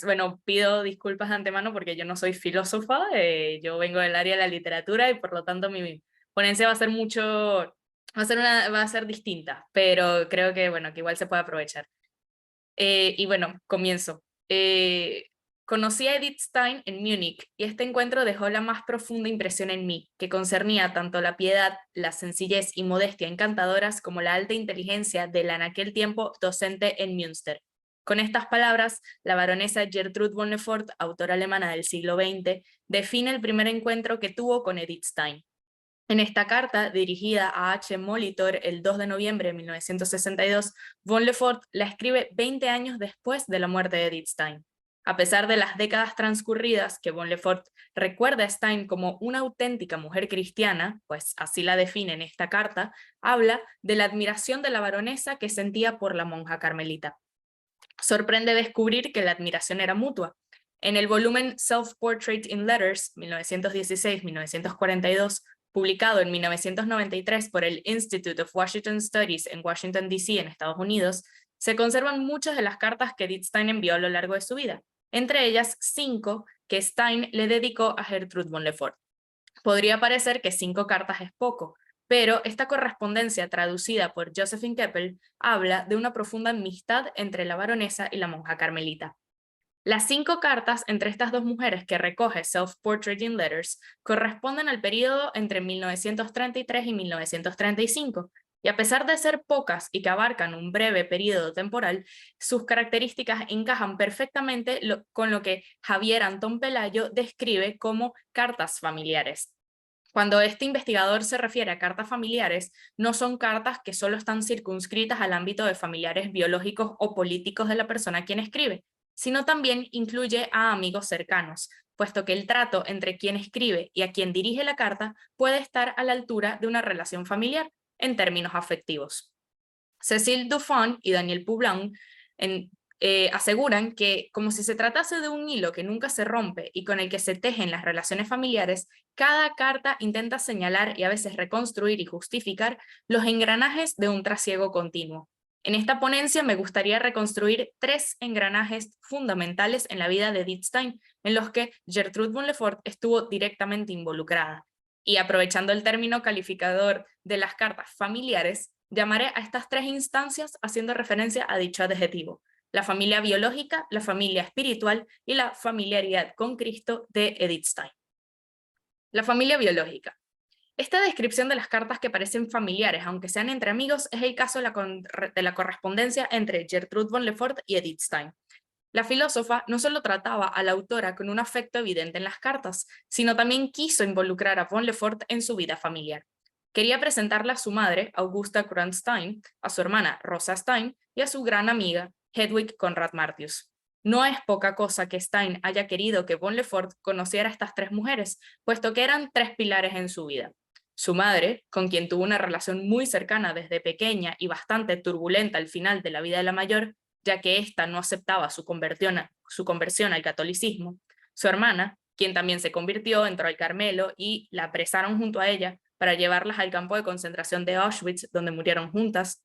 bueno, pido disculpas de antemano porque yo no soy filósofa, yo vengo del área de la literatura y por lo tanto mi ponencia va a ser va a ser distinta, pero creo que, bueno, que igual se puede aprovechar. Y bueno, comienzo. Conocí a Edith Stein en Múnich y este encuentro dejó la más profunda impresión en mí, que concernía tanto la piedad, la sencillez y modestia encantadoras como la alta inteligencia de la en aquel tiempo docente en Münster. Con estas palabras, la baronesa Gertrude von Lefort, autora alemana del siglo XX, define el primer encuentro que tuvo con Edith Stein. En esta carta, dirigida a H. Molitor el 2 de noviembre de 1962, von Lefort la escribe 20 años después de la muerte de Edith Stein. A pesar de las décadas transcurridas que von Lefort recuerda a Stein como una auténtica mujer cristiana, pues así la define en esta carta, habla de la admiración de la baronesa que sentía por la monja carmelita. Sorprende descubrir que la admiración era mutua. En el volumen Self-Portrait in Letters, 1916-1942, publicado en 1993 por el Institute of Washington Studies en Washington, D.C., en Estados Unidos, se conservan muchas de las cartas que Edith Stein envió a lo largo de su vida, entre ellas 5 que Stein le dedicó a Gertrude von Lefort. Podría parecer que 5 cartas es poco, pero esta correspondencia traducida por Josephine Keppel habla de una profunda amistad entre la baronesa y la monja carmelita. Las 5 cartas entre estas dos mujeres que recoge Self-Portrait in Letters corresponden al periodo entre 1933 y 1935, y a pesar de ser pocas y que abarcan un breve periodo temporal, sus características encajan perfectamente con lo que Javier Antón Pelayo describe como cartas familiares. Cuando este investigador se refiere a cartas familiares, no son cartas que solo están circunscritas al ámbito de familiares biológicos o políticos de la persona a quien escribe, sino también incluye a amigos cercanos, puesto que el trato entre quien escribe y a quien dirige la carta puede estar a la altura de una relación familiar en términos afectivos. Cécile Dufont y Daniel Poublan aseguran que, como si se tratase de un hilo que nunca se rompe y con el que se tejen las relaciones familiares, cada carta intenta señalar y a veces reconstruir y justificar los engranajes de un trasiego continuo. En esta ponencia me gustaría reconstruir 3 engranajes fundamentales en la vida de Edith Stein, en los que Gertrude von Lefort estuvo directamente involucrada. Y aprovechando el término calificador de las cartas familiares, llamaré a estas 3 instancias haciendo referencia a dicho adjetivo: la familia biológica, la familia espiritual y la familiaridad con Cristo de Edith Stein. La familia biológica. Esta descripción de las cartas que parecen familiares, aunque sean entre amigos, es el caso de la correspondencia entre Gertrude von Lefort y Edith Stein. La filósofa no solo trataba a la autora con un afecto evidente en las cartas, sino también quiso involucrar a von Lefort en su vida familiar. Quería presentarla a su madre, Augusta Kronstein, a su hermana Rosa Stein y a su gran amiga, Hedwig Conrad Martius. No es poca cosa que Stein haya querido que von Lefort conociera a estas 3 mujeres, puesto que eran 3 pilares en su vida. Su madre, con quien tuvo una relación muy cercana desde pequeña y bastante turbulenta al final de la vida de la mayor, ya que ésta no aceptaba su conversión al catolicismo. Su hermana, quien también se convirtió, entró al Carmelo y la apresaron junto a ella para llevarlas al campo de concentración de Auschwitz, donde murieron juntas.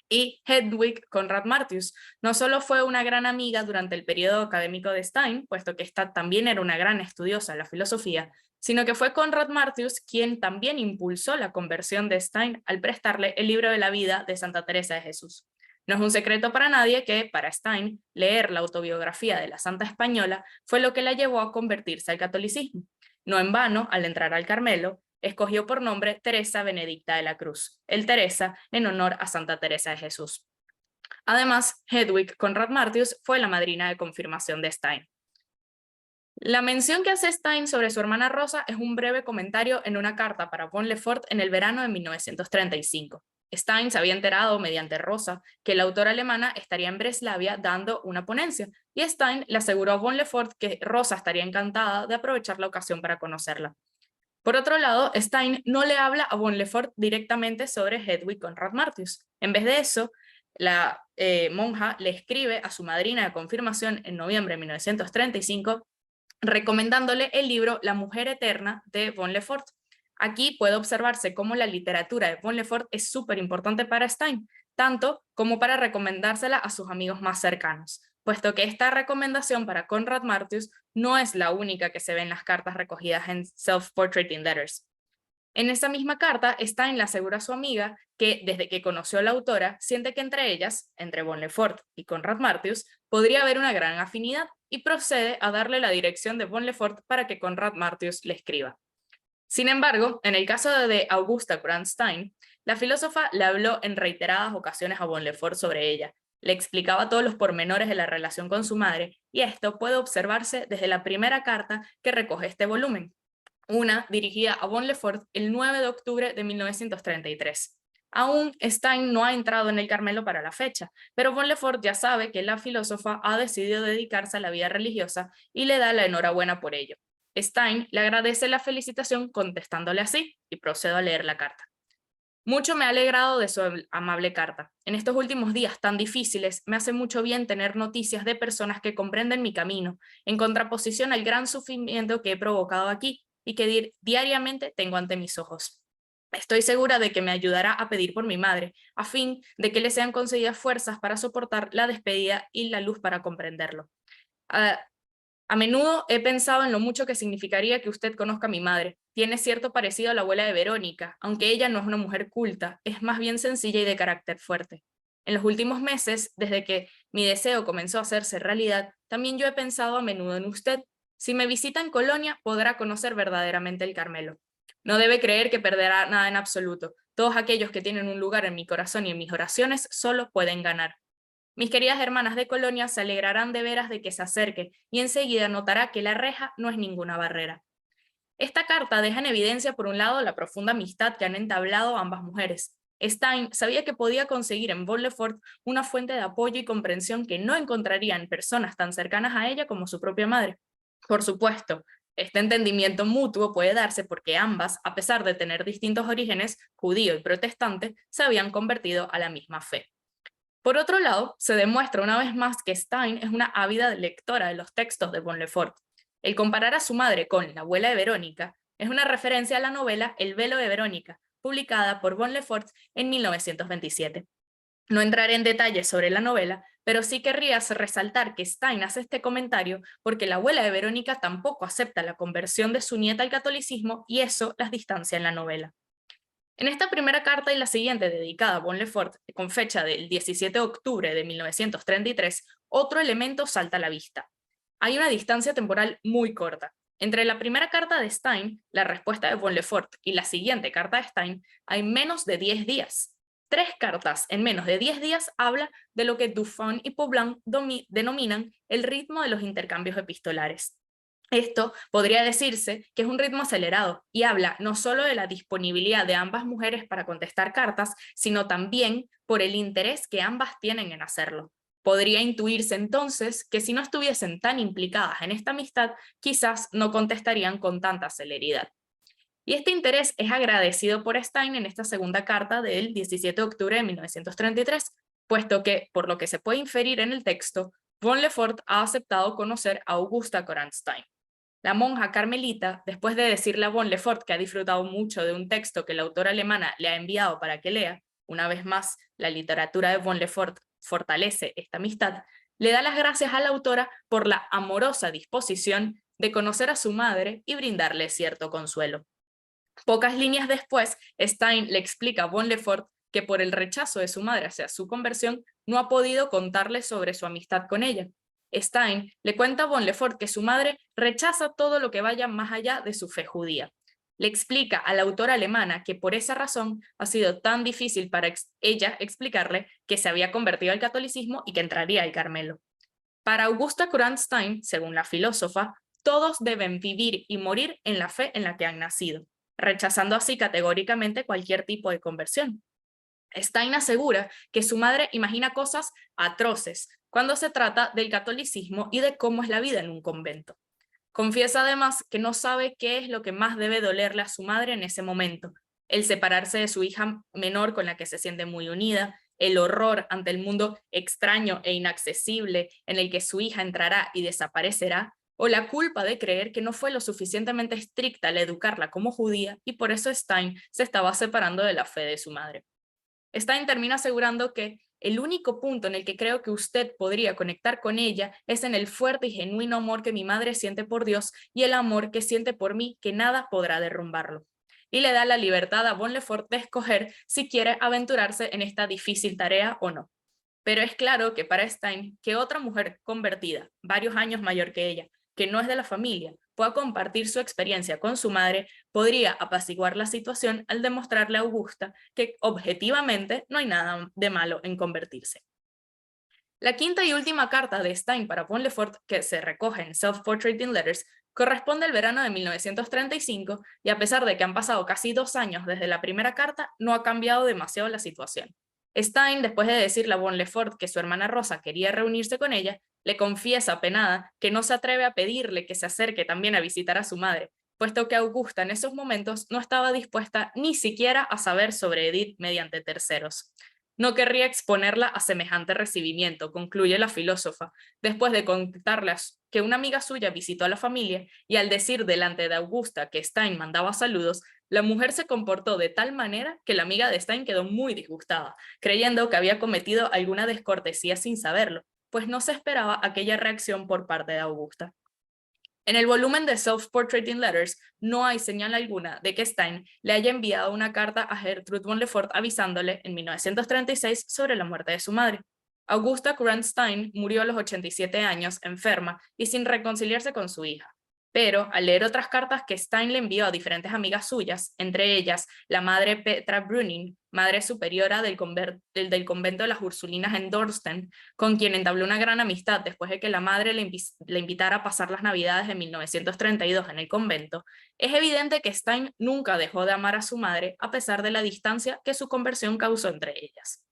Y Hedwig Conrad Martius no solo fue una gran amiga durante el periodo académico de Stein, puesto que esta también era una gran estudiosa de la filosofía, sino que fue Conrad Martius quien también impulsó la conversión de Stein al prestarle el libro de la vida de Santa Teresa de Jesús. No es un secreto para nadie que, para Stein, leer la autobiografía de la santa española fue lo que la llevó a convertirse al catolicismo. No en vano, al entrar al Carmelo, escogió por nombre Teresa Benedicta de la Cruz, el Teresa en honor a Santa Teresa de Jesús. Además, Hedwig Conrad Martius fue la madrina de confirmación de Stein. La mención que hace Stein sobre su hermana Rosa es un breve comentario en una carta para von Lefort en el verano de 1935. Stein se había enterado mediante Rosa que la autora alemana estaría en Breslavia dando una ponencia, y Stein le aseguró a von Lefort que Rosa estaría encantada de aprovechar la ocasión para conocerla. Por otro lado, Stein no le habla a von Lefort directamente sobre Hedwig Conrad Martius. En vez de eso, la monja le escribe a su madrina de confirmación en noviembre de 1935 recomendándole el libro La mujer eterna de von Lefort. Aquí puede observarse cómo la literatura de von Lefort es súper importante para Stein, tanto como para recomendársela a sus amigos más cercanos. puesto que esta recomendación para Conrad Martius no es la única que se ve en las cartas recogidas en Self-Portraiting Letters. En esa misma carta, Stein le asegura a su amiga que desde que conoció a la autora, siente que entre ellas, entre Von Lefort y Conrad Martius, podría haber una gran afinidad y procede a darle la dirección de Von Lefort para que Conrad Martius le escriba. Sin embargo, en el caso de Augusta Grant Stein, la filósofa le habló en reiteradas ocasiones a Von Lefort sobre ella, le explicaba todos los pormenores de la relación con su madre, y esto puede observarse desde la primera carta que recoge este volumen, una dirigida a Von Lefort el 9 de octubre de 1933. Aún Stein no ha entrado en el Carmelo para la fecha, pero Von Lefort ya sabe que la filósofa ha decidido dedicarse a la vida religiosa y le da la enhorabuena por ello. Stein le agradece la felicitación contestándole así, y procedo a leer la carta. Mucho me ha alegrado de su amable carta. En estos últimos días tan difíciles me hace mucho bien tener noticias de personas que comprenden mi camino, en contraposición al gran sufrimiento que he provocado aquí y que diariamente tengo ante mis ojos. Estoy segura de que me ayudará a pedir por mi madre, a fin de que le sean concedidas fuerzas para soportar la despedida y la luz para comprenderlo. A menudo he pensado en lo mucho que significaría que usted conozca a mi madre. Tiene cierto parecido a la abuela de Verónica, aunque ella no es una mujer culta, es más bien sencilla y de carácter fuerte. En los últimos meses, desde que mi deseo comenzó a hacerse realidad, también yo he pensado a menudo en usted. Si me visita en Colonia, podrá conocer verdaderamente el Carmelo. No debe creer que perderá nada en absoluto. Todos aquellos que tienen un lugar en mi corazón y en mis oraciones solo pueden ganar. Mis queridas hermanas de Colonia se alegrarán de veras de que se acerque y enseguida notará que la reja no es ninguna barrera. Esta carta deja en evidencia por un lado la profunda amistad que han entablado ambas mujeres. Stein sabía que podía conseguir en Von Lefort una fuente de apoyo y comprensión que no encontraría en personas tan cercanas a ella como su propia madre. Por supuesto, este entendimiento mutuo puede darse porque ambas, a pesar de tener distintos orígenes, judío y protestante, se habían convertido a la misma fe. Por otro lado, se demuestra una vez más que Stein es una ávida lectora de los textos de Von Lefort. El comparar a su madre con la abuela de Verónica es una referencia a la novela El velo de Verónica, publicada por Von Lefort en 1927. No entraré en detalles sobre la novela, pero sí querría resaltar que Stein hace este comentario porque la abuela de Verónica tampoco acepta la conversión de su nieta al catolicismo y eso las distancia en la novela. En esta primera carta y la siguiente dedicada a Von Lefort, con fecha del 17 de octubre de 1933, otro elemento salta a la vista. Hay una distancia temporal muy corta. Entre la primera carta de Stein, la respuesta de Von Lefort, y la siguiente carta de Stein, hay menos de 10 días. 3 cartas en menos de 10 días habla de lo que Dufon y Poblan denominan el ritmo de los intercambios epistolares. Esto podría decirse que es un ritmo acelerado y habla no solo de la disponibilidad de ambas mujeres para contestar cartas, sino también por el interés que ambas tienen en hacerlo. Podría intuirse entonces que si no estuviesen tan implicadas en esta amistad, quizás no contestarían con tanta celeridad. Y este interés es agradecido por Stein en esta segunda carta del 17 de octubre de 1933, puesto que, por lo que se puede inferir en el texto, Von Lefort ha aceptado conocer a Augusta Grant Stein. La monja carmelita, después de decirle a Von Lefort que ha disfrutado mucho de un texto que la autora alemana le ha enviado para que lea, una vez más, la literatura de Von Lefort fortalece esta amistad, le da las gracias a la autora por la amorosa disposición de conocer a su madre y brindarle cierto consuelo. Pocas líneas después, Stein le explica a Von Lefort que por el rechazo de su madre hacia su conversión, no ha podido contarle sobre su amistad con ella. Stein le cuenta a Von Lefort que su madre rechaza todo lo que vaya más allá de su fe judía. Le explica a la autora alemana que por esa razón ha sido tan difícil para ella explicarle que se había convertido al catolicismo y que entraría al Carmelo. Para Augusta Grant Stein, según la filósofa, todos deben vivir y morir en la fe en la que han nacido, rechazando así categóricamente cualquier tipo de conversión. Stein asegura que su madre imagina cosas atroces cuando se trata del catolicismo y de cómo es la vida en un convento. Confiesa además que no sabe qué es lo que más debe dolerle a su madre en ese momento: el separarse de su hija menor con la que se siente muy unida, el horror ante el mundo extraño e inaccesible en el que su hija entrará y desaparecerá, o la culpa de creer que no fue lo suficientemente estricta al educarla como judía y por eso Stein se estaba separando de la fe de su madre. Stein termina asegurando que el único punto en el que creo que usted podría conectar con ella es en el fuerte y genuino amor que mi madre siente por Dios y el amor que siente por mí, que nada podrá derrumbarlo. Y le da la libertad a Bon Lefort de escoger si quiere aventurarse en esta difícil tarea o no. Pero es claro que para Stein, que otra mujer convertida, varios años mayor que ella, que no es de la familia, pueda compartir su experiencia con su madre, podría apaciguar la situación al demostrarle a Augusta que objetivamente no hay nada de malo en convertirse. La quinta y última carta de Stein para Bon Lefort, que se recoge en Self-Portrait Letters, corresponde al verano de 1935 y a pesar de que han pasado casi 2 años desde la primera carta, no ha cambiado demasiado la situación. Stein, después de decirle a Bon Lefort que su hermana Rosa quería reunirse con ella, le confiesa apenada que no se atreve a pedirle que se acerque también a visitar a su madre, puesto que Augusta en esos momentos no estaba dispuesta ni siquiera a saber sobre Edith mediante terceros. No querría exponerla a semejante recibimiento, concluye la filósofa, después de contarle que una amiga suya visitó a la familia y al decir delante de Augusta que Stein mandaba saludos, la mujer se comportó de tal manera que la amiga de Stein quedó muy disgustada, creyendo que había cometido alguna descortesía sin saberlo, pues no se esperaba aquella reacción por parte de Augusta. En el volumen de Self-Portraiting Letters no hay señal alguna de que Stein le haya enviado una carta a Gertrude von Lefort avisándole en 1936 sobre la muerte de su madre. Augusta Courant Stein murió a los 87 años, enferma y sin reconciliarse con su hija. Pero al leer otras cartas que Stein le envió a diferentes amigas suyas, entre ellas la madre Petra Brüning, madre superiora del convento de las Ursulinas en Dorsten, con quien entabló una gran amistad después de que la madre le invitara a pasar las Navidades de 1932 en el convento, es evidente que Stein nunca dejó de amar a su madre a pesar de la distancia que su conversión causó entre ellas.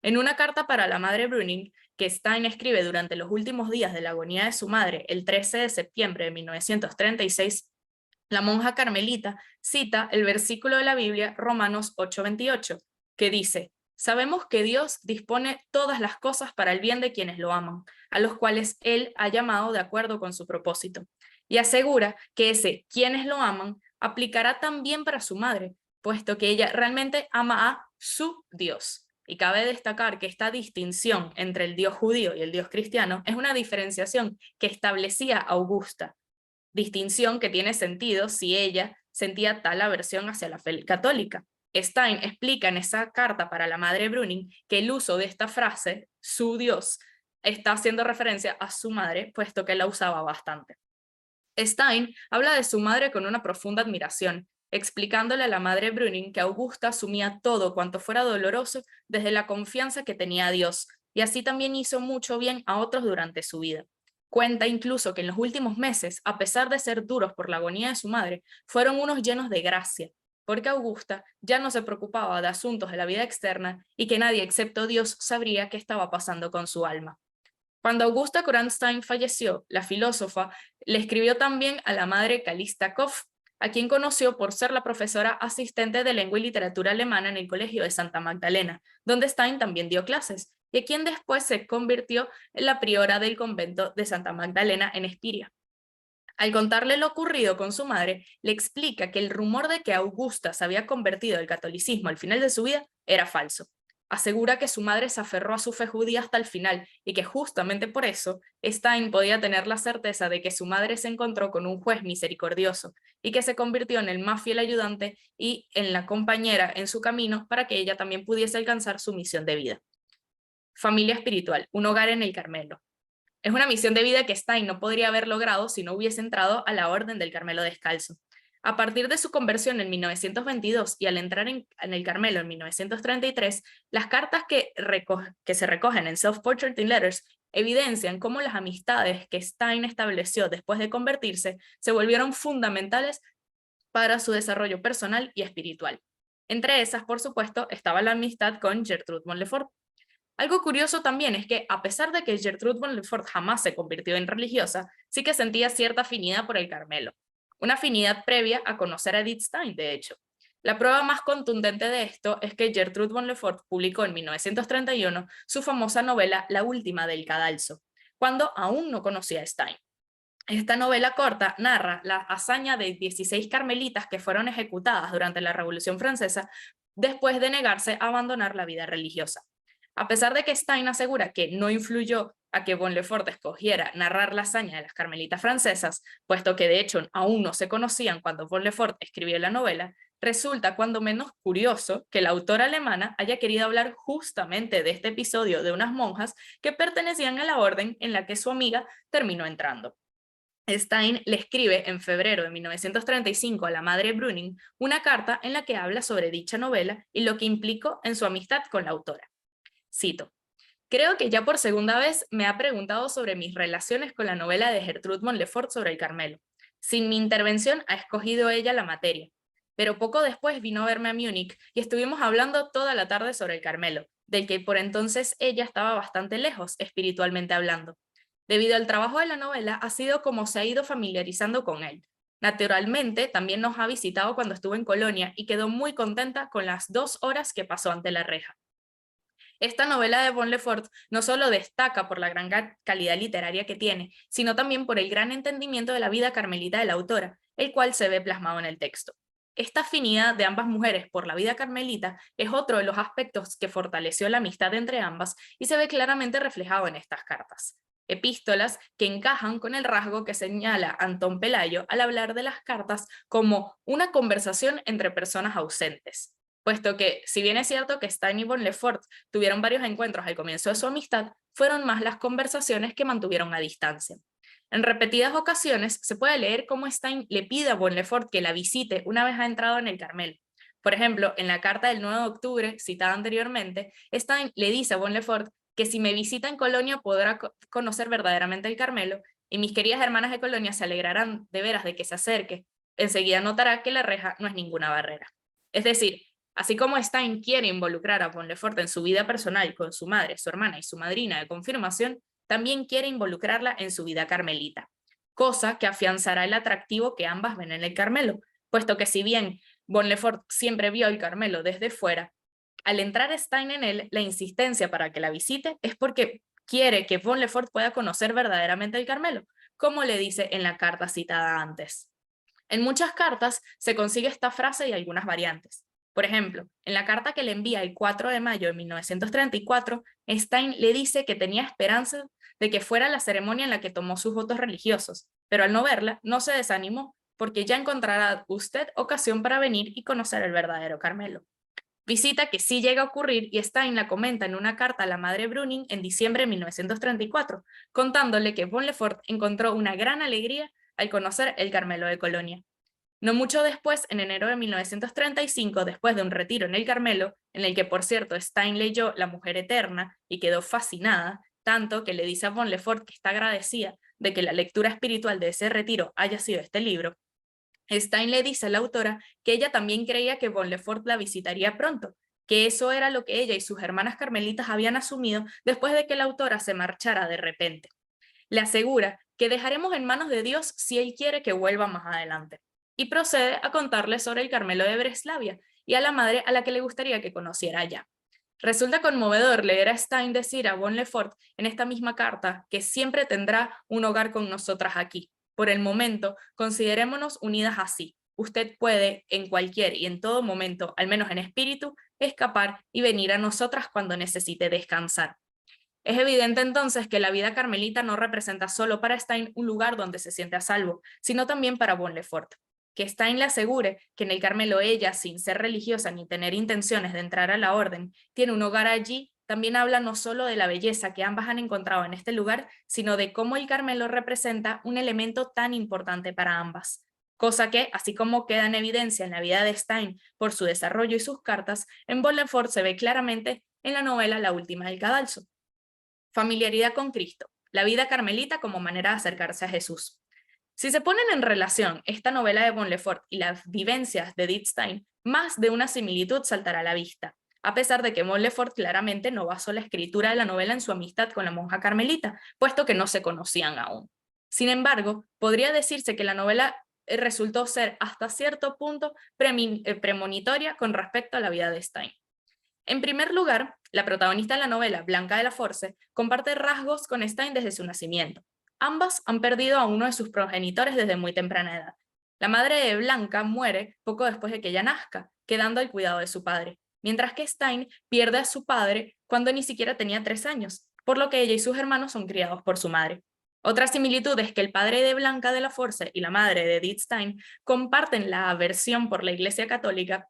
En una carta para la madre Brüning, que Stein escribe durante los últimos días de la agonía de su madre, el 13 de septiembre de 1936, la monja carmelita cita el versículo de la Biblia Romanos 8:28, que dice: sabemos que Dios dispone todas las cosas para el bien de quienes lo aman, a los cuales Él ha llamado de acuerdo con su propósito. Y asegura que ese quienes lo aman aplicará también para su madre, puesto que ella realmente ama a su Dios. Y cabe destacar que esta distinción entre el Dios judío y el Dios cristiano es una diferenciación que establecía Augusta, distinción que tiene sentido si ella sentía tal aversión hacia la fe católica. Stein explica en esa carta para la madre Brüning que el uso de esta frase, su Dios, está haciendo referencia a su madre, puesto que la usaba bastante. Stein habla de su madre con una profunda admiración, explicándole a la madre Brüning que Augusta asumía todo cuanto fuera doloroso desde la confianza que tenía a Dios, y así también hizo mucho bien a otros durante su vida. Cuenta incluso que en los últimos meses, a pesar de ser duros por la agonía de su madre, fueron unos llenos de gracia, porque Augusta ya no se preocupaba de asuntos de la vida externa y que nadie excepto Dios sabría qué estaba pasando con su alma. Cuando Augusta Courant Stein falleció, la filósofa le escribió también a la madre Calista Kopff, a quien conoció por ser la profesora asistente de lengua y literatura alemana en el Colegio de Santa Magdalena, donde Stein también dio clases, y a quien después se convirtió en la priora del convento de Santa Magdalena en Espiria. Al contarle lo ocurrido con su madre, le explica que el rumor de que Augusta se había convertido al catolicismo al final de su vida era falso. Asegura que su madre se aferró a su fe judía hasta el final y que justamente por eso Stein podía tener la certeza de que su madre se encontró con un juez misericordioso y que se convirtió en el más fiel ayudante y en la compañera en su camino para que ella también pudiese alcanzar su misión de vida. Familia espiritual, un hogar en el Carmelo. Es una misión de vida que Stein no podría haber logrado si no hubiese entrado a la Orden del Carmelo Descalzo. A partir de su conversión en 1922 y al entrar en el Carmelo en 1933, las cartas que se recogen en Self-Portraiting Letters evidencian cómo las amistades que Stein estableció después de convertirse se volvieron fundamentales para su desarrollo personal y espiritual. Entre esas, por supuesto, estaba la amistad con Gertrude von Lefort. Algo curioso también es que, a pesar de que Gertrude von Lefort jamás se convirtió en religiosa, sí que sentía cierta afinidad por el Carmelo. Una afinidad previa a conocer a Edith Stein, de hecho. La prueba más contundente de esto es que Gertrude von Lefort publicó en 1931 su famosa novela La última del cadalso, cuando aún no conocía a Stein. Esta novela corta narra la hazaña de 16 carmelitas que fueron ejecutadas durante la Revolución Francesa después de negarse a abandonar la vida religiosa. A pesar de que Stein asegura que no influyó a que von Lefort escogiera narrar la hazaña de las carmelitas francesas, puesto que de hecho aún no se conocían cuando von Lefort escribió la novela, resulta cuando menos curioso que la autora alemana haya querido hablar justamente de este episodio de unas monjas que pertenecían a la orden en la que su amiga terminó entrando. Stein le escribe en febrero de 1935 a la madre Brüning una carta en la que habla sobre dicha novela y lo que implicó en su amistad con la autora. Cito: "Creo que ya por segunda vez me ha preguntado sobre mis relaciones con la novela de Gertrude von Lefort sobre el Carmelo. Sin mi intervención ha escogido ella la materia. Pero poco después vino a verme a Múnich y estuvimos hablando toda la tarde sobre el Carmelo, del que por entonces ella estaba bastante lejos, espiritualmente hablando. Debido al trabajo de la novela, ha sido como se ha ido familiarizando con él. Naturalmente, también nos ha visitado cuando estuvo en Colonia y quedó muy contenta con las 2 horas que pasó ante la reja. Esta novela de von Lefort no solo destaca por la gran calidad literaria que tiene, sino también por el gran entendimiento de la vida carmelita de la autora, el cual se ve plasmado en el texto. Esta afinidad de ambas mujeres por la vida carmelita es otro de los aspectos que fortaleció la amistad entre ambas y se ve claramente reflejado en estas cartas. Epístolas que encajan con el rasgo que señala Antón Pelayo al hablar de las cartas como una conversación entre personas ausentes, puesto que, si bien es cierto que Stein y von Lefort tuvieron varios encuentros al comienzo de su amistad, fueron más las conversaciones que mantuvieron a distancia. En repetidas ocasiones se puede leer cómo Stein le pide a von Lefort que la visite una vez ha entrado en el Carmelo. Por ejemplo, en la carta del 9 de octubre, citada anteriormente, Stein le dice a von Lefort que si me visita en Colonia podrá conocer verdaderamente el Carmelo, y mis queridas hermanas de Colonia se alegrarán de veras de que se acerque. Enseguida notará que la reja no es ninguna barrera. Es decir, así como Stein quiere involucrar a von Lefort en su vida personal con su madre, su hermana y su madrina de confirmación, también quiere involucrarla en su vida carmelita, cosa que afianzará el atractivo que ambas ven en el Carmelo, puesto que si bien von Lefort siempre vio el Carmelo desde fuera, al entrar Stein en él, la insistencia para que la visite es porque quiere que von Lefort pueda conocer verdaderamente el Carmelo, como le dice en la carta citada antes. En muchas cartas se consigue esta frase y algunas variantes. Por ejemplo, en la carta que le envía el 4 de mayo de 1934, Stein le dice que tenía esperanza de que fuera la ceremonia en la que tomó sus votos religiosos, pero al no verla, no se desanimó, porque ya encontrará usted ocasión para venir y conocer el verdadero Carmelo. Visita que sí llega a ocurrir y Stein la comenta en una carta a la madre Brüning en diciembre de 1934, contándole que von Lefort encontró una gran alegría al conocer el Carmelo de Colonia. No mucho después, en enero de 1935, después de un retiro en el Carmelo, en el que por cierto Stein leyó La Mujer Eterna y quedó fascinada, tanto que le dice a von Lefort que está agradecida de que la lectura espiritual de ese retiro haya sido este libro, Stein le dice a la autora que ella también creía que von Lefort la visitaría pronto, que eso era lo que ella y sus hermanas carmelitas habían asumido después de que la autora se marchara de repente. Le asegura que dejaremos en manos de Dios si él quiere que vuelva más adelante, y procede a contarle sobre el Carmelo de Breslavia y a la madre a la que le gustaría que conociera allá. Resulta conmovedor leer a Stein decir a von Lefort en esta misma carta que siempre tendrá un hogar con nosotras aquí. Por el momento, considerémonos unidas así. Usted puede, en cualquier y en todo momento, al menos en espíritu, escapar y venir a nosotras cuando necesite descansar. Es evidente entonces que la vida carmelita no representa solo para Stein un lugar donde se siente a salvo, sino también para von Lefort. Que Stein le asegure que en el Carmelo ella, sin ser religiosa ni tener intenciones de entrar a la orden, tiene un hogar allí, también habla no solo de la belleza que ambas han encontrado en este lugar, sino de cómo el Carmelo representa un elemento tan importante para ambas. Cosa que, así como queda en evidencia en la vida de Stein por su desarrollo y sus cartas, en von Lefort se ve claramente en la novela La Última del Cadalso. Familiaridad con Cristo, la vida carmelita como manera de acercarse a Jesús. Si se ponen en relación esta novela de von Lefort y las vivencias de Edith Stein, más de una similitud saltará a la vista, a pesar de que von Lefort claramente no basó la escritura de la novela en su amistad con la monja carmelita, puesto que no se conocían aún. Sin embargo, podría decirse que la novela resultó ser hasta cierto punto premonitoria con respecto a la vida de Stein. En primer lugar, la protagonista de la novela, Blanca de la Force, comparte rasgos con Stein desde su nacimiento. Ambas han perdido a uno de sus progenitores desde muy temprana edad. La madre de Blanca muere poco después de que ella nazca, quedando al cuidado de su padre. mientras que Stein pierde a su padre cuando ni siquiera tenía 3 años, por lo que ella y sus hermanos son criados por su madre. Otra similitud es que el padre de Blanca de la Force y la madre de Edith Stein comparten la aversión por la Iglesia Católica,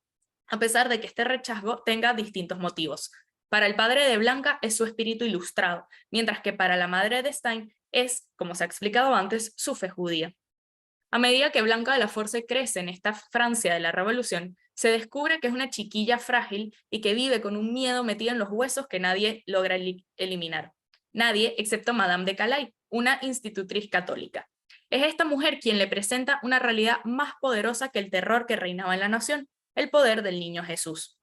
a pesar de que este rechazo tenga distintos motivos. Para el padre de Blanca es su espíritu ilustrado, mientras que para la madre de Stein es, como se ha explicado antes, su fe judía. A medida que Blanca de la Force crece en esta Francia de la Revolución, se descubre que es una chiquilla frágil y que vive con un miedo metido en los huesos que nadie logra eliminar. Nadie excepto Madame de Calais, una institutriz católica. Es esta mujer quien le presenta una realidad más poderosa que el terror que reinaba en la nación, el poder del niño Jesús.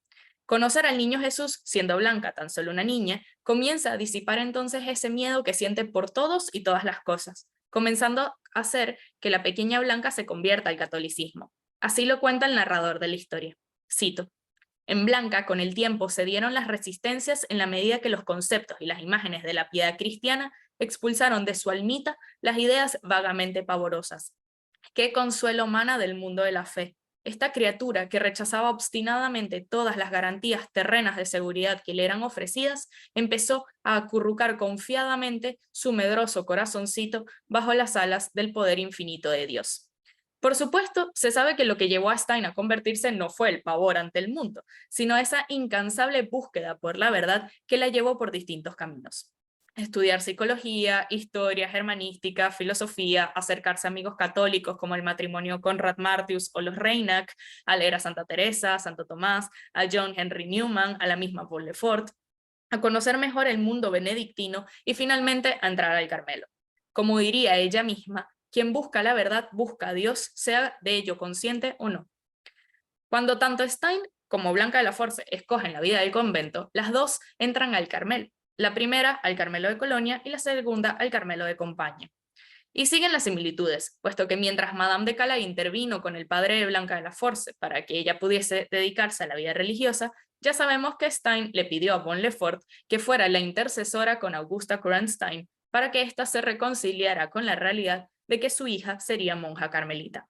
Conocer al niño Jesús, siendo Blanca tan solo una niña, comienza a disipar entonces ese miedo que siente por todos y todas las cosas, comenzando a hacer que la pequeña Blanca se convierta al catolicismo. Así lo cuenta el narrador de la historia. Cito: en Blanca, con el tiempo, se dieron las resistencias en la medida que los conceptos y las imágenes de la piedad cristiana expulsaron de su almita las ideas vagamente pavorosas. ¡Qué consuelo mana del mundo de la fe! Esta criatura, que rechazaba obstinadamente todas las garantías terrenas de seguridad que le eran ofrecidas, empezó a acurrucar confiadamente su medroso corazoncito bajo las alas del poder infinito de Dios. Por supuesto, se sabe que lo que llevó a Stein a convertirse no fue el pavor ante el mundo, sino esa incansable búsqueda por la verdad que la llevó por distintos caminos. Estudiar psicología, historia, germanística, filosofía, acercarse a amigos católicos como el matrimonio Conrad Martius o los Reinach, a leer a Santa Teresa, a Santo Tomás, a John Henry Newman, a la misma Paul Lefort, a conocer mejor el mundo benedictino y finalmente a entrar al Carmelo. Como diría ella misma, quien busca la verdad busca a Dios, sea de ello consciente o no. Cuando tanto Stein como Blanca de la Force escogen la vida del convento, las dos entran al Carmelo. La primera al Carmelo de Colonia y la segunda al Carmelo de Compañía. Y siguen las similitudes, puesto que mientras Madame de Calais intervino con el padre de Blanca de la Force para que ella pudiese dedicarse a la vida religiosa, ya sabemos que Stein le pidió a Bon Lefort que fuera la intercesora con Augusta Kronstein para que ésta se reconciliara con la realidad de que su hija sería monja carmelita.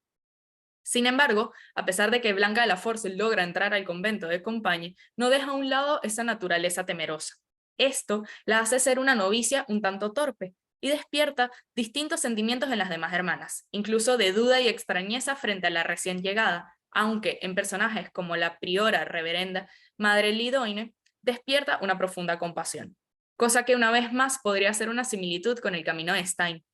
Sin embargo, a pesar de que Blanca de la Force logra entrar al convento de Compañía, no deja a un lado esa naturaleza temerosa. Esto la hace ser una novicia un tanto torpe y despierta distintos sentimientos en las demás hermanas, incluso de duda y extrañeza frente a la recién llegada, aunque en personajes como la priora reverenda Madre Lidoine despierta una profunda compasión, cosa que una vez más podría ser una similitud con el camino de Stein.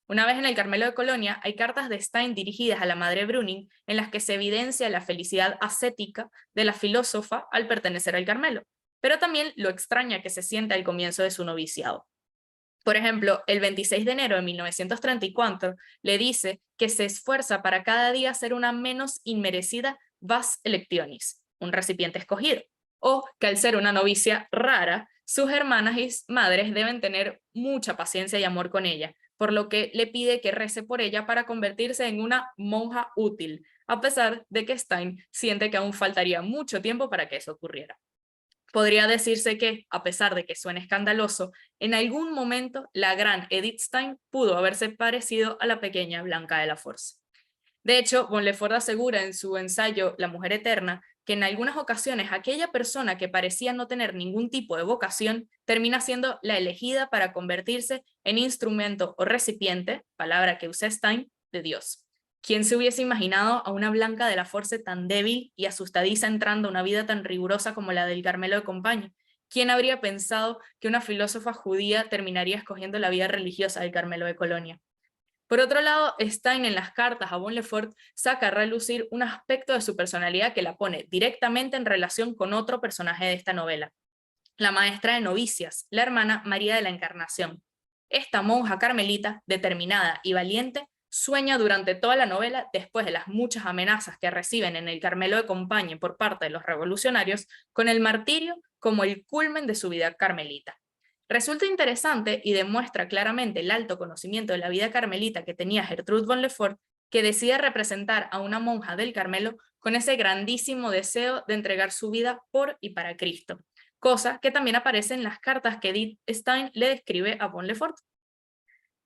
Una vez en el Carmelo de Colonia, hay cartas de Stein dirigidas a la madre Brüning en las que se evidencia la felicidad ascética de la filósofa al pertenecer al Carmelo, pero también lo extraña que se sienta al comienzo de su noviciado. Por ejemplo, el 26 de enero de 1934 le dice que se esfuerza para cada día ser una menos inmerecida vas electionis, un recipiente escogido, o que al ser una novicia rara, sus hermanas y madres deben tener mucha paciencia y amor con ella, por lo que le pide que rece por ella para convertirse en una monja útil, a pesar de que Stein siente que aún faltaría mucho tiempo para que eso ocurriera. Podría decirse que, a pesar de que suene escandaloso, en algún momento la gran Edith Stein pudo haberse parecido a la pequeña Blanca de la Force. De hecho, Bon Lefort asegura en su ensayo La mujer eterna que en algunas ocasiones aquella persona que parecía no tener ningún tipo de vocación termina siendo la elegida para convertirse en instrumento o recipiente, palabra que usa Stein, de Dios. ¿Quién se hubiese imaginado a una Blanca de la Force tan débil y asustadiza entrando a una vida tan rigurosa como la del Carmelo de Compañía? ¿Quién habría pensado que una filósofa judía terminaría escogiendo la vida religiosa del Carmelo de Colonia? Por otro lado, Stein en las cartas a Bon Lefort saca a relucir un aspecto de su personalidad que la pone directamente en relación con otro personaje de esta novela, la maestra de novicias, la hermana María de la Encarnación. Esta monja carmelita, determinada y valiente, sueña durante toda la novela, después de las muchas amenazas que reciben en el Carmelo de Compañía por parte de los revolucionarios, con el martirio como el culmen de su vida carmelita. Resulta interesante y demuestra claramente el alto conocimiento de la vida carmelita que tenía Gertrude von Lefort, que decide representar a una monja del Carmelo con ese grandísimo deseo de entregar su vida por y para Cristo, cosa que también aparece en las cartas que Edith Stein le describe a von Lefort.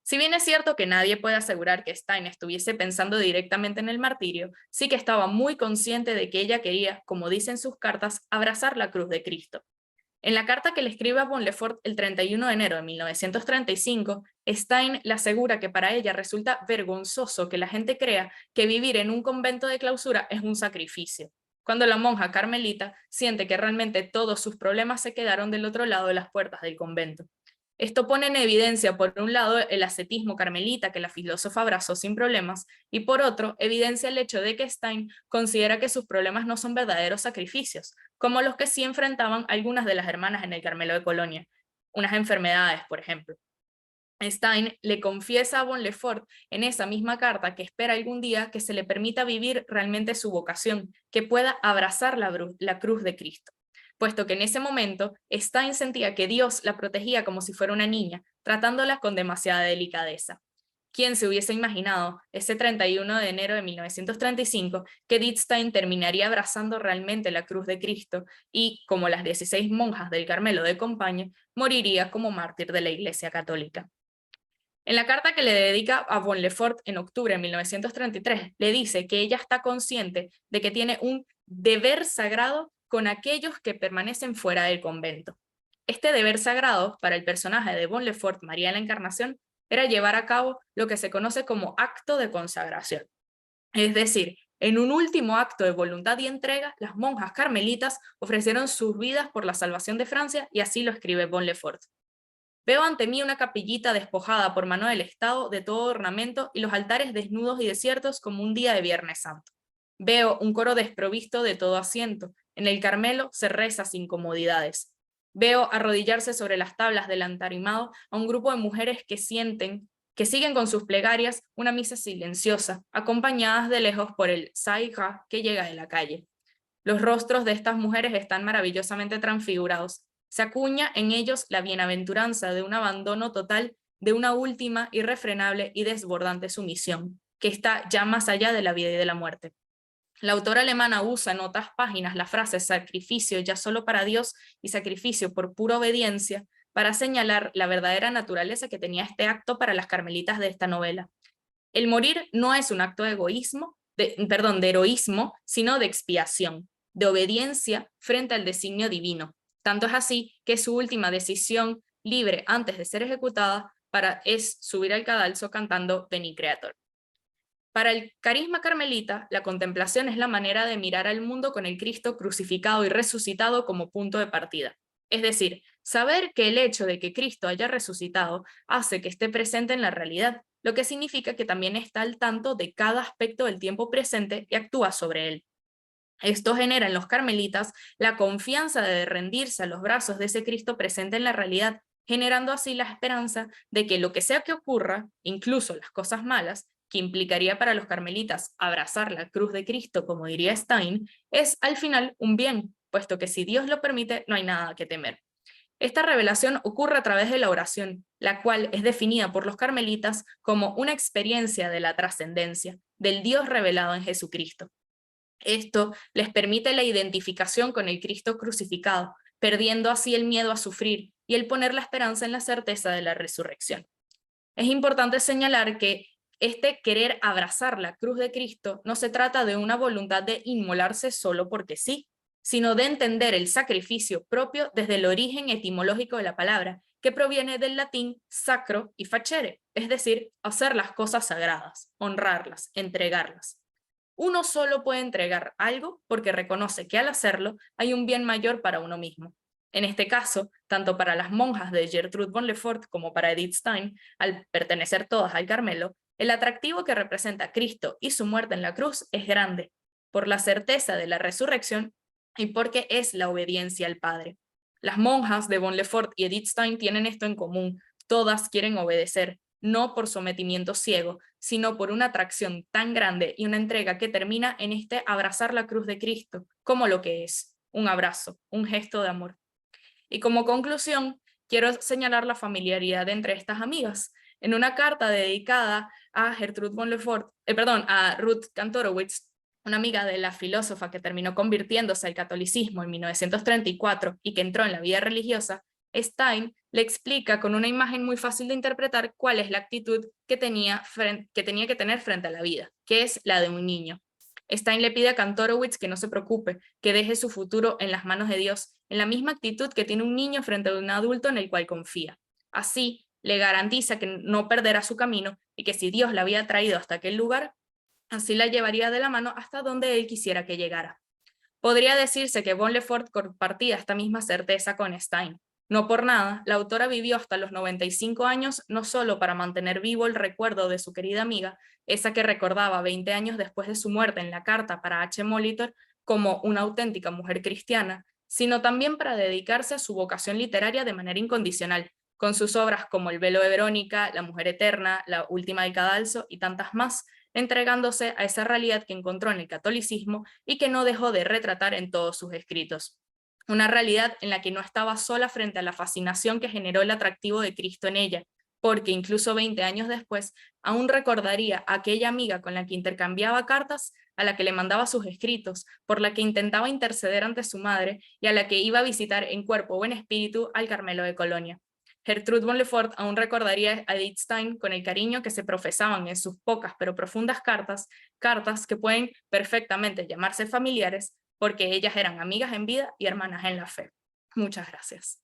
Si bien es cierto que nadie puede asegurar que Stein estuviese pensando directamente en el martirio, sí que estaba muy consciente de que ella quería, como dice en sus cartas, abrazar la cruz de Cristo. En la carta que le escribe a Von Lefort el 31 de enero de 1935, Stein le asegura que para ella resulta vergonzoso que la gente crea que vivir en un convento de clausura es un sacrificio, cuando la monja carmelita siente que realmente todos sus problemas se quedaron del otro lado de las puertas del convento. Esto pone en evidencia, por un lado, el ascetismo carmelita que la filósofa abrazó sin problemas, y por otro, evidencia el hecho de que Stein considera que sus problemas no son verdaderos sacrificios, como los que sí enfrentaban algunas de las hermanas en el Carmelo de Colonia, unas enfermedades, por ejemplo. Stein le confiesa a Von Lefort en esa misma carta que espera algún día que se le permita vivir realmente su vocación, que pueda abrazar la cruz de Cristo, puesto que en ese momento Stein sentía que Dios la protegía como si fuera una niña, tratándola con demasiada delicadeza. ¿Quién se hubiese imaginado ese 31 de enero de 1935 que Edith Stein terminaría abrazando realmente la cruz de Cristo y, como las 16 monjas del Carmelo de Compañía, moriría como mártir de la Iglesia Católica? En la carta que le dedica a Von Lefort en octubre de 1933, le dice que ella está consciente de que tiene un deber sagrado con aquellos que permanecen fuera del convento. Este deber sagrado, para el personaje de Von Lefort, María de la Encarnación, era llevar a cabo lo que se conoce como acto de consagración. Es decir, en un último acto de voluntad y entrega, las monjas carmelitas ofrecieron sus vidas por la salvación de Francia, y así lo escribe Von Lefort. Veo ante mí una capillita despojada por mano del Estado de todo ornamento y los altares desnudos y desiertos como un día de Viernes Santo. Veo un coro desprovisto de todo asiento. En el Carmelo se reza sin comodidades. Veo arrodillarse sobre las tablas del antarimado a un grupo de mujeres que siguen con sus plegarias una misa silenciosa, acompañadas de lejos por el Saiha que llega de la calle. Los rostros de estas mujeres están maravillosamente transfigurados. Se acuña en ellos la bienaventuranza de un abandono total, de una última, irrefrenable y desbordante sumisión, que está ya más allá de la vida y de la muerte. La autora alemana usa en otras páginas la frase sacrificio ya solo para Dios y sacrificio por pura obediencia para señalar la verdadera naturaleza que tenía este acto para las carmelitas de esta novela. El morir no es un acto de de heroísmo, sino de expiación, de obediencia frente al designio divino. Tanto es así que su última decisión libre antes de ser ejecutada es subir al cadalso cantando Veni Creator. Para el carisma carmelita, la contemplación es la manera de mirar al mundo con el Cristo crucificado y resucitado como punto de partida. Es decir, saber que el hecho de que Cristo haya resucitado hace que esté presente en la realidad, lo que significa que también está al tanto de cada aspecto del tiempo presente y actúa sobre él. Esto genera en los carmelitas la confianza de rendirse a los brazos de ese Cristo presente en la realidad, generando así la esperanza de que lo que sea que ocurra, incluso las cosas malas, que implicaría para los carmelitas abrazar la cruz de Cristo, como diría Stein, es al final un bien, puesto que si Dios lo permite, no hay nada que temer. Esta revelación ocurre a través de la oración, la cual es definida por los carmelitas como una experiencia de la trascendencia, del Dios revelado en Jesucristo. Esto les permite la identificación con el Cristo crucificado, perdiendo así el miedo a sufrir y el poner la esperanza en la certeza de la resurrección. Es importante señalar que este querer abrazar la cruz de Cristo no se trata de una voluntad de inmolarse solo porque sí, sino de entender el sacrificio propio desde el origen etimológico de la palabra, que proviene del latín sacro y facere, es decir, hacer las cosas sagradas, honrarlas, entregarlas. Uno solo puede entregar algo porque reconoce que al hacerlo hay un bien mayor para uno mismo. En este caso, tanto para las monjas de Gertrude von Lefort como para Edith Stein, al pertenecer todas al Carmelo, el atractivo que representa Cristo y su muerte en la cruz es grande, por la certeza de la resurrección y porque es la obediencia al Padre. Las monjas de von Lefort y Edith Stein tienen esto en común: todas quieren obedecer, no por sometimiento ciego, sino por una atracción tan grande y una entrega que termina en este abrazar la cruz de Cristo, como lo que es, un abrazo, un gesto de amor. Y como conclusión, quiero señalar la familiaridad entre estas amigas. En una carta dedicada a a Ruth Kantorowicz, una amiga de la filósofa que terminó convirtiéndose al catolicismo en 1934 y que entró en la vida religiosa, Stein le explica con una imagen muy fácil de interpretar cuál es la actitud que tenía que tener frente a la vida, que es la de un niño. Stein le pide a Kantorowicz que no se preocupe, que deje su futuro en las manos de Dios, en la misma actitud que tiene un niño frente a un adulto en el cual confía. Así, le garantiza que no perderá su camino y que si Dios la había traído hasta aquel lugar, así la llevaría de la mano hasta donde él quisiera que llegara. Podría decirse que Von Lefort compartía esta misma certeza con Stein. No por nada, la autora vivió hasta los 95 años no solo para mantener vivo el recuerdo de su querida amiga, esa que recordaba 20 años después de su muerte en la carta para H. Molitor como una auténtica mujer cristiana, sino también para dedicarse a su vocación literaria de manera incondicional, con sus obras como El velo de Verónica, La mujer eterna, La última del cadalso y tantas más, entregándose a esa realidad que encontró en el catolicismo y que no dejó de retratar en todos sus escritos. Una realidad en la que no estaba sola frente a la fascinación que generó el atractivo de Cristo en ella, porque incluso 20 años después aún recordaría a aquella amiga con la que intercambiaba cartas, a la que le mandaba sus escritos, por la que intentaba interceder ante su madre y a la que iba a visitar en cuerpo o en espíritu al Carmelo de Colonia. Gertrude von Lefort aún recordaría a Edith Stein con el cariño que se profesaban en sus pocas pero profundas cartas, cartas que pueden perfectamente llamarse familiares porque ellas eran amigas en vida y hermanas en la fe. Muchas gracias.